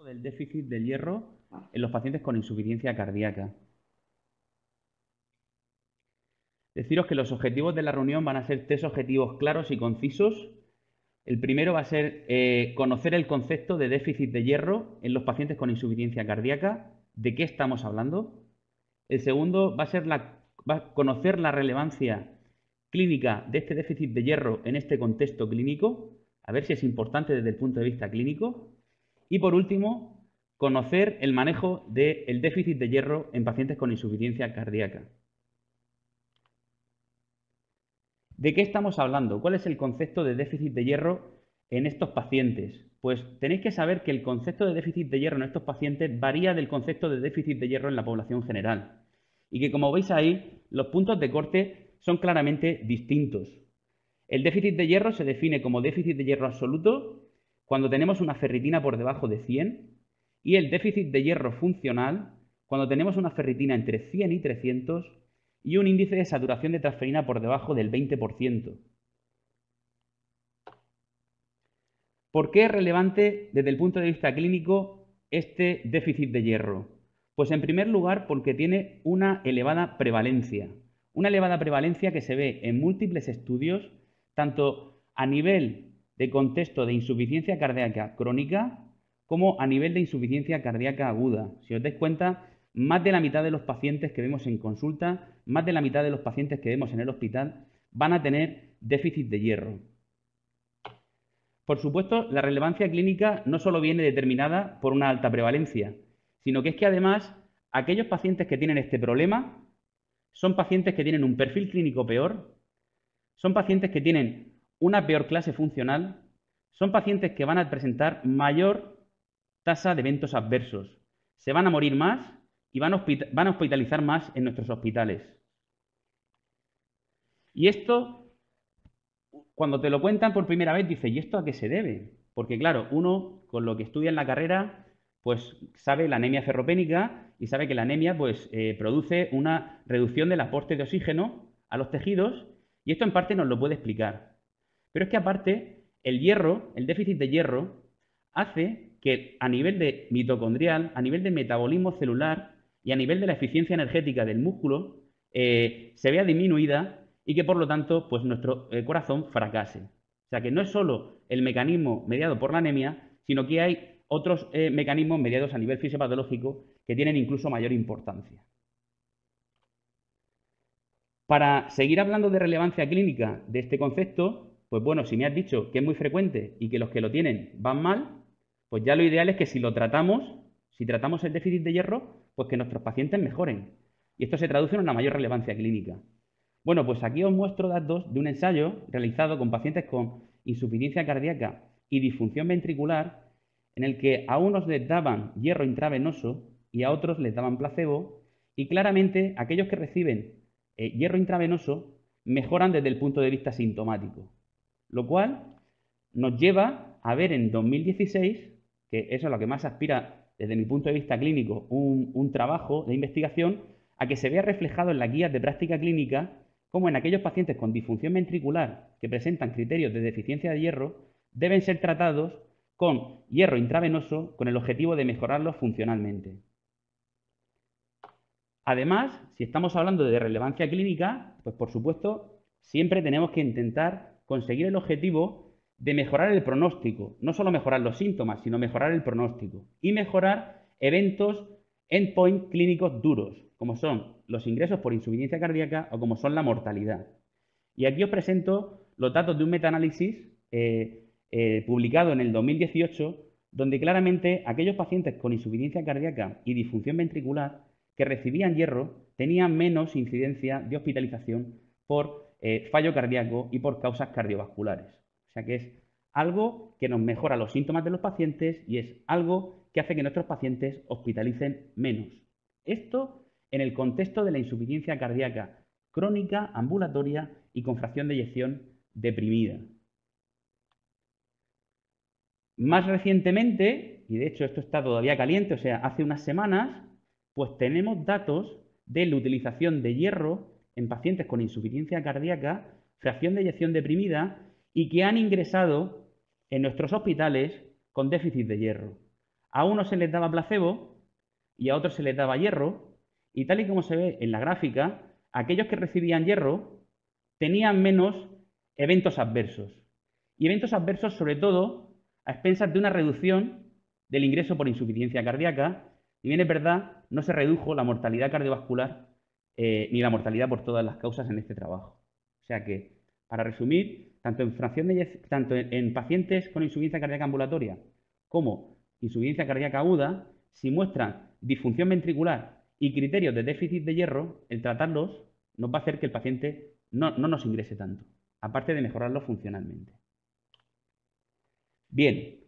Del déficit de hierro en los pacientes con insuficiencia cardíaca. Deciros que los objetivos de la reunión van a ser tres objetivos claros y concisos. El primero va a ser conocer el concepto de déficit de hierro en los pacientes con insuficiencia cardíaca. ¿De qué estamos hablando? El segundo va a ser conocer la relevancia clínica de este déficit de hierro en este contexto clínico, a ver si es importante desde el punto de vista clínico. Y por último, conocer el manejo del déficit de hierro en pacientes con insuficiencia cardíaca. ¿De qué estamos hablando? ¿Cuál es el concepto de déficit de hierro en estos pacientes? Pues tenéis que saber que el concepto de déficit de hierro en estos pacientes varía del concepto de déficit de hierro en la población general. Y que, como veis ahí, los puntos de corte son claramente distintos. El déficit de hierro se define como déficit de hierro absoluto cuando tenemos una ferritina por debajo de 100 y el déficit de hierro funcional cuando tenemos una ferritina entre 100 y 300 y un índice de saturación de transferina por debajo del 20%. ¿Por qué es relevante desde el punto de vista clínico este déficit de hierro? Pues en primer lugar porque tiene una elevada prevalencia. Una elevada prevalencia que se ve en múltiples estudios, tanto a nivel de contexto de insuficiencia cardíaca crónica como a nivel de insuficiencia cardíaca aguda. Si os dais cuenta, más de la mitad de los pacientes que vemos en consulta, más de la mitad de los pacientes que vemos en el hospital van a tener déficit de hierro. Por supuesto, la relevancia clínica no solo viene determinada por una alta prevalencia, sino que es que además aquellos pacientes que tienen este problema son pacientes que tienen un perfil clínico peor, son pacientes que tienen una peor clase funcional, son pacientes que van a presentar mayor tasa de eventos adversos, se van a morir más y van a hospitalizar más en nuestros hospitales. Y esto, cuando te lo cuentan por primera vez, dices, ¿y esto a qué se debe? Porque claro, uno con lo que estudia en la carrera, pues sabe la anemia ferropénica y sabe que la anemia pues, produce una reducción del aporte de oxígeno a los tejidos y esto en parte nos lo puede explicar. Pero es que aparte, el hierro, el déficit de hierro, hace que a nivel de mitocondrial, a nivel de metabolismo celular y a nivel de la eficiencia energética del músculo, se vea disminuida y que por lo tanto pues nuestro corazón fracase. O sea que no es solo el mecanismo mediado por la anemia, sino que hay otros mecanismos mediados a nivel fisiopatológico que tienen incluso mayor importancia. Para seguir hablando de relevancia clínica de este concepto, pues bueno, si me has dicho que es muy frecuente y que los que lo tienen van mal, pues ya lo ideal es que si tratamos el déficit de hierro, pues que nuestros pacientes mejoren. Y esto se traduce en una mayor relevancia clínica. Bueno, pues aquí os muestro datos de un ensayo realizado con pacientes con insuficiencia cardíaca y disfunción ventricular, en el que a unos les daban hierro intravenoso y a otros les daban placebo, y claramente aquellos que reciben hierro intravenoso mejoran desde el punto de vista sintomático, lo cual nos lleva a ver en 2016, que eso es lo que más aspira desde mi punto de vista clínico, un trabajo de investigación, a que se vea reflejado en las guías de práctica clínica como en aquellos pacientes con disfunción ventricular que presentan criterios de deficiencia de hierro, deben ser tratados con hierro intravenoso con el objetivo de mejorarlos funcionalmente. Además, si estamos hablando de relevancia clínica, pues por supuesto, siempre tenemos que intentar conseguir el objetivo de mejorar el pronóstico. No solo mejorar los síntomas, sino mejorar el pronóstico. Y mejorar eventos endpoint clínicos duros, como son los ingresos por insuficiencia cardíaca o como son la mortalidad. Y aquí os presento los datos de un metaanálisis publicado en el 2018, donde claramente aquellos pacientes con insuficiencia cardíaca y disfunción ventricular que recibían hierro tenían menos incidencia de hospitalización por fallo cardíaco y por causas cardiovasculares. O sea que es algo que nos mejora los síntomas de los pacientes y es algo que hace que nuestros pacientes hospitalicen menos. Esto en el contexto de la insuficiencia cardíaca crónica, ambulatoria y con fracción de eyección deprimida. Más recientemente, y de hecho esto está todavía caliente, o sea, hace unas semanas, pues tenemos datos de la utilización de hierro en pacientes con insuficiencia cardíaca, fracción de eyección deprimida y que han ingresado en nuestros hospitales con déficit de hierro. A unos se les daba placebo y a otros se les daba hierro, y tal y como se ve en la gráfica, aquellos que recibían hierro tenían menos eventos adversos. Y eventos adversos, sobre todo, a expensas de una reducción del ingreso por insuficiencia cardíaca. Y bien es verdad, no se redujo la mortalidad cardiovascular ni la mortalidad por todas las causas en este trabajo. O sea que, para resumir, tanto en pacientes con insuficiencia cardíaca ambulatoria como insuficiencia cardíaca aguda, si muestran disfunción ventricular y criterios de déficit de hierro, el tratarlos nos va a hacer que el paciente no nos ingrese tanto, aparte de mejorarlo funcionalmente. Bien,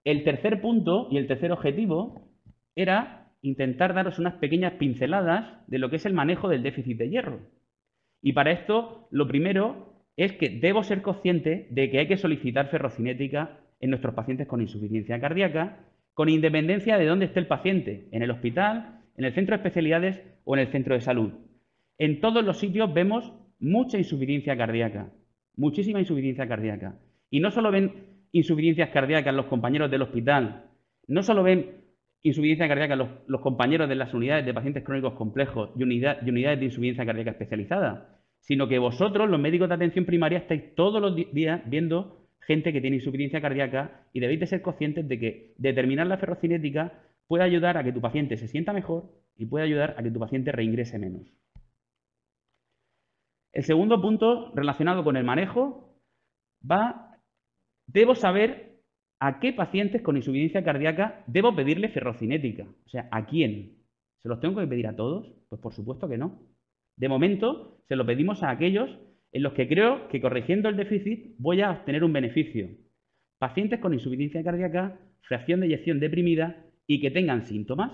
el tercer punto y el tercer objetivo era intentar daros unas pequeñas pinceladas de lo que es el manejo del déficit de hierro. Y para esto, lo primero es que debo ser consciente de que hay que solicitar ferrocinética en nuestros pacientes con insuficiencia cardíaca, con independencia de dónde esté el paciente, en el hospital, en el centro de especialidades o en el centro de salud. En todos los sitios vemos mucha insuficiencia cardíaca, muchísima insuficiencia cardíaca. Y no solo ven insuficiencias cardíacas los compañeros del hospital, no solo ven insuficiencia cardíaca los compañeros de las unidades de pacientes crónicos complejos y unidades de insuficiencia cardíaca especializada, sino que vosotros, los médicos de atención primaria, estáis todos los días viendo gente que tiene insuficiencia cardíaca y debéis de ser conscientes de que determinar la ferrocinética puede ayudar a que tu paciente se sienta mejor y puede ayudar a que tu paciente reingrese menos. El segundo punto relacionado con el manejo debo saber a qué pacientes con insuficiencia cardíaca debo pedirle ferrocinética. O sea, ¿a quién? ¿Se los tengo que pedir a todos? Pues por supuesto que no. De momento, se lo pedimos a aquellos en los que creo que corrigiendo el déficit voy a obtener un beneficio. Pacientes con insuficiencia cardíaca, fracción de eyección deprimida y que tengan síntomas.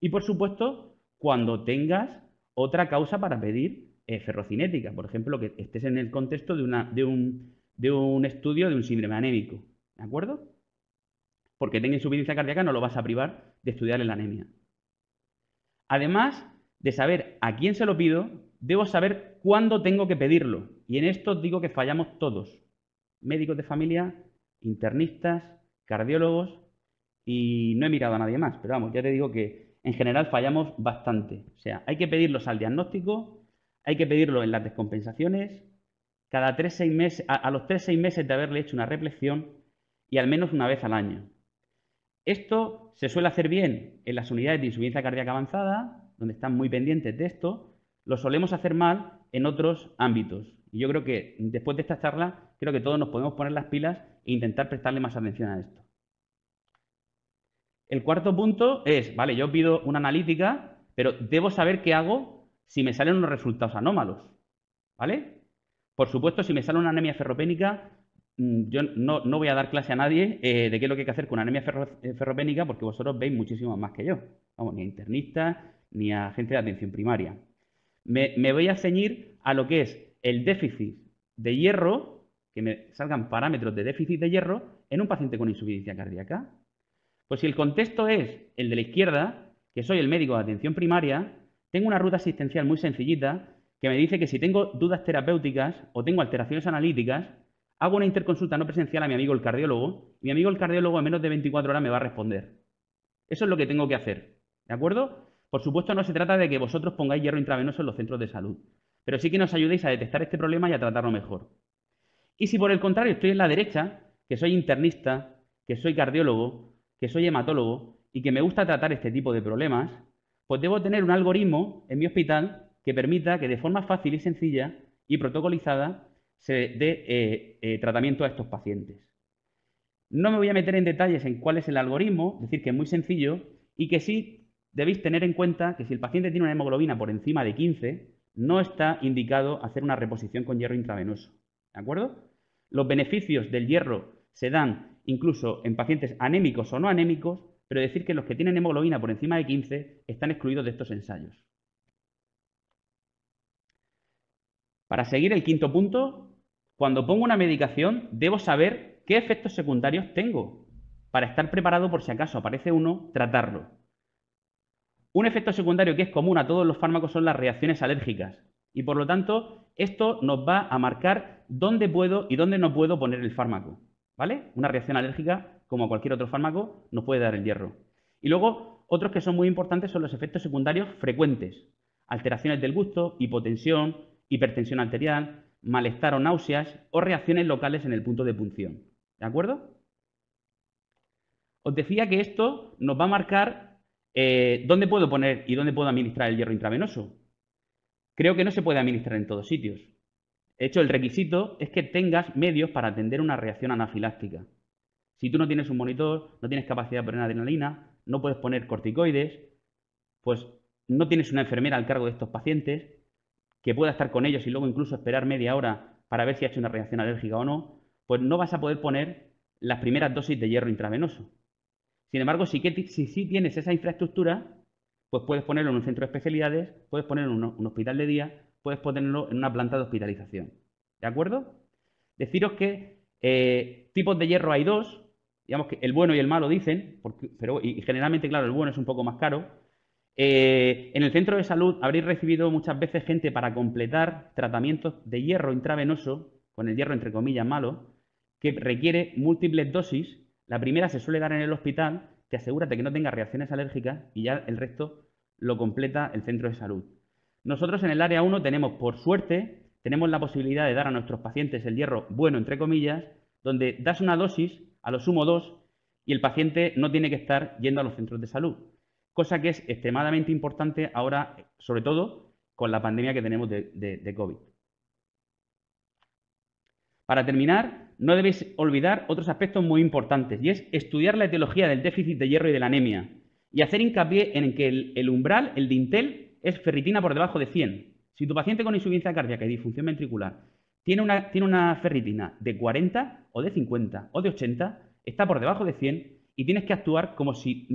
Y por supuesto, cuando tengas otra causa para pedir ferrocinética, por ejemplo, que estés en el contexto de un estudio de un síndrome anémico, ¿de acuerdo? Porque tenga insuficiencia cardíaca no lo vas a privar de estudiar la anemia. Además de saber a quién se lo pido, debo saber cuándo tengo que pedirlo. Y en esto digo que fallamos todos. Médicos de familia, internistas, cardiólogos y no he mirado a nadie más. Pero vamos, ya te digo que en general fallamos bastante. O sea, hay que pedirlos al diagnóstico, hay que pedirlo en las descompensaciones, cada 3-6 meses, a los 3-6 meses de haberle hecho una reflexión y al menos una vez al año. Esto se suele hacer bien en las unidades de insuficiencia cardíaca avanzada, donde están muy pendientes de esto. Lo solemos hacer mal en otros ámbitos. Y yo creo que después de esta charla, creo que todos nos podemos poner las pilas e intentar prestarle más atención a esto. El cuarto punto es, vale, yo pido una analítica, pero debo saber qué hago si me salen unos resultados anómalos, ¿vale? Por supuesto, si me sale una anemia ferropénica, yo no voy a dar clase a nadie de qué es lo que hay que hacer con una anemia ferropénica porque vosotros veis muchísimo más que yo. Vamos, ni a internistas, ni a gente de atención primaria. Me voy a ceñir a lo que es el déficit de hierro, que me salgan parámetros de déficit de hierro en un paciente con insuficiencia cardíaca. Pues si el contexto es el de la izquierda, que soy el médico de atención primaria, tengo una ruta asistencial muy sencillita que me dice que si tengo dudas terapéuticas o tengo alteraciones analíticas, hago una interconsulta no presencial a mi amigo el cardiólogo y mi amigo el cardiólogo en menos de 24 horas me va a responder. Eso es lo que tengo que hacer, ¿de acuerdo? Por supuesto no se trata de que vosotros pongáis hierro intravenoso en los centros de salud, pero sí que nos ayudéis a detectar este problema y a tratarlo mejor. Y si por el contrario estoy en la derecha, que soy internista, que soy cardiólogo, que soy hematólogo y que me gusta tratar este tipo de problemas, pues debo tener un algoritmo en mi hospital que permita que de forma fácil y sencilla y protocolizada se dé tratamiento a estos pacientes. No me voy a meter en detalles en cuál es el algoritmo, es decir, que es muy sencillo y que sí debéis tener en cuenta que si el paciente tiene una hemoglobina por encima de 15, no está indicado hacer una reposición con hierro intravenoso. ¿De acuerdo? Los beneficios del hierro se dan incluso en pacientes anémicos o no anémicos, pero decir que los que tienen hemoglobina por encima de 15 están excluidos de estos ensayos. Para seguir el quinto punto, cuando pongo una medicación debo saber qué efectos secundarios tengo para estar preparado por si acaso aparece uno, tratarlo. Un efecto secundario que es común a todos los fármacos son las reacciones alérgicas y por lo tanto esto nos va a marcar dónde puedo y dónde no puedo poner el fármaco, ¿vale? Una reacción alérgica como cualquier otro fármaco, nos puede dar el hierro. Y luego, otros que son muy importantes son los efectos secundarios frecuentes. Alteraciones del gusto, hipotensión, hipertensión arterial, malestar o náuseas o reacciones locales en el punto de punción. ¿De acuerdo? Os decía que esto nos va a marcar dónde puedo poner y dónde puedo administrar el hierro intravenoso. Creo que no se puede administrar en todos sitios. De hecho, el requisito es que tengas medios para atender una reacción anafiláctica. Si tú no tienes un monitor, no tienes capacidad de poner adrenalina, no puedes poner corticoides, pues no tienes una enfermera al cargo de estos pacientes que pueda estar con ellos y luego incluso esperar media hora para ver si ha hecho una reacción alérgica o no, pues no vas a poder poner las primeras dosis de hierro intravenoso. Sin embargo, si tienes esa infraestructura, pues puedes ponerlo en un centro de especialidades, puedes ponerlo en un hospital de día, puedes ponerlo en una planta de hospitalización. ¿De acuerdo? Deciros que tipos de hierro hay dos, digamos que el bueno y el malo dicen, y generalmente, claro, el bueno es un poco más caro. En el centro de salud habréis recibido muchas veces gente para completar tratamientos de hierro intravenoso, con el hierro entre comillas malo, que requiere múltiples dosis. La primera se suele dar en el hospital, te asegúrate que no tenga reacciones alérgicas y ya el resto lo completa el centro de salud. Nosotros en el área 1 tenemos, por suerte, tenemos la posibilidad de dar a nuestros pacientes el hierro bueno, entre comillas, donde das una dosis, a lo sumo 2, y el paciente no tiene que estar yendo a los centros de salud. Cosa que es extremadamente importante ahora, sobre todo con la pandemia que tenemos de COVID. Para terminar, no debéis olvidar otros aspectos muy importantes, y es estudiar la etiología del déficit de hierro y de la anemia, y hacer hincapié en que el umbral, el dintel, es ferritina por debajo de 100. Si tu paciente con insuficiencia cardíaca y disfunción ventricular tiene una ferritina de 40 o de 50 o de 80, está por debajo de 100 y tienes que actuar como si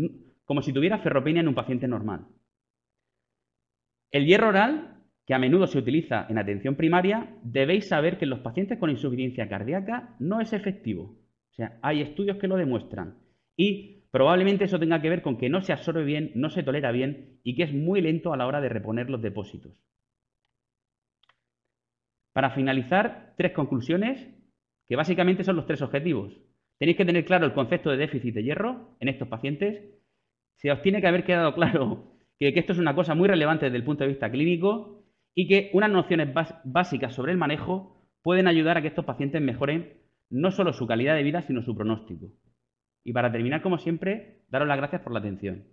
tuviera ferropenia en un paciente normal. El hierro oral, que a menudo se utiliza en atención primaria, debéis saber que en los pacientes con insuficiencia cardíaca no es efectivo. O sea, hay estudios que lo demuestran. Y probablemente eso tenga que ver con que no se absorbe bien, no se tolera bien y que es muy lento a la hora de reponer los depósitos. Para finalizar, 3 conclusiones, que básicamente son los 3 objetivos. Tenéis que tener claro el concepto de déficit de hierro en estos pacientes. Se os tiene que haber quedado claro que esto es una cosa muy relevante desde el punto de vista clínico y que unas nociones básicas sobre el manejo pueden ayudar a que estos pacientes mejoren no solo su calidad de vida, sino su pronóstico. Y para terminar, como siempre, daros las gracias por la atención.